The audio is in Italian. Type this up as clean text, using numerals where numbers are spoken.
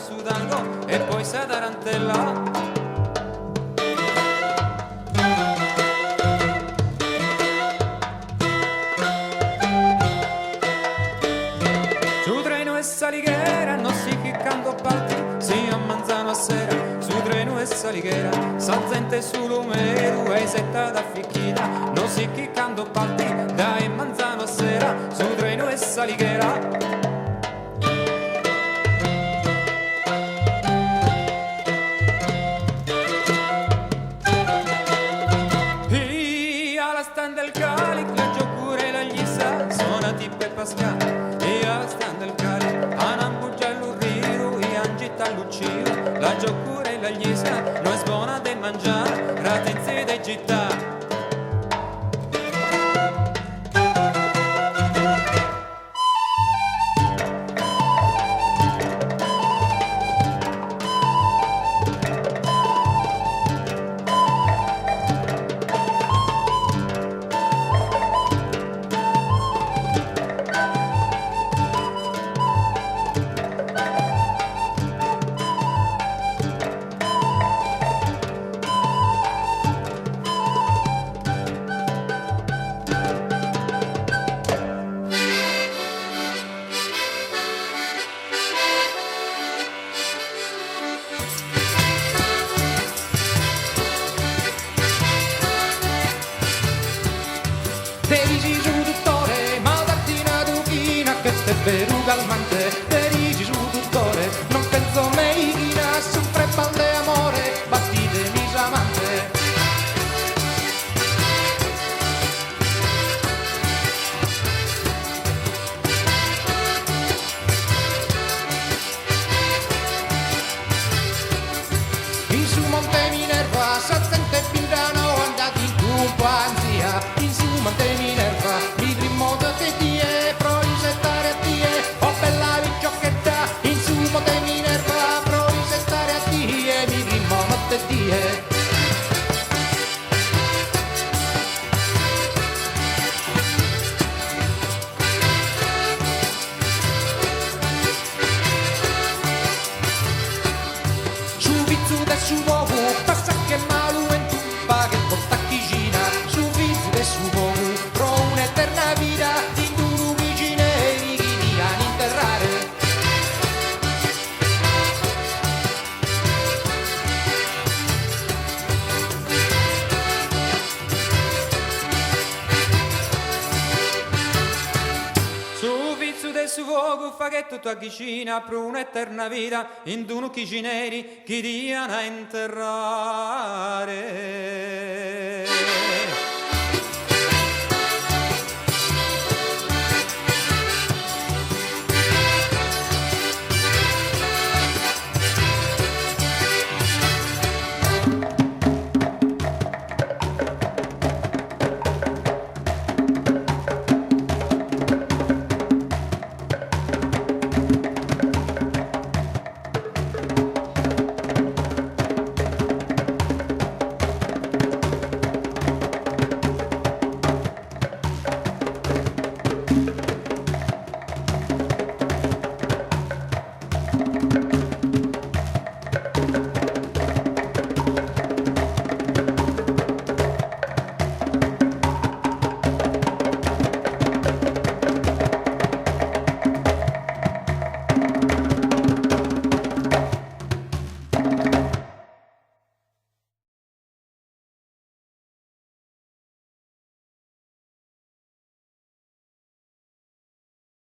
su tango e poi sa tarantella. Saliguera, non si chiccando palti, si a manzano a sera, su treno e saliguera, salzente su lumero e setta da ficchina, non si chiccando palti, dai manzano a sera, su treno e saliguera. E alla stand del calic, la giocure e la ghisa, sono tippe e pascale. E alla stand del calic, la giocura e la glisca, non è buona da mangiare, ratenze da città. Veru calmante, perigi su dottore, non penso mai a soffre palle amore, battite mi amante. In su monte Minerva, sazzente pindano, andati in companzia, in su monte Minerva, mi trimodo che ti è pro settare a tie, oh bella vicchiocchetta, in su monte Minerva, pro settare a tie, mi trimo notte tie. Su vizzu del su uovo, passa che malu in tuppa che porta chicina, su vizzu del su uovo, pro un'eterna vita, in duro vicineri chi diano interrare. Su vizzu del suo fuoco fa che tutto avvicina per un'eterna vita in dunu chi neri chi diano a interrare.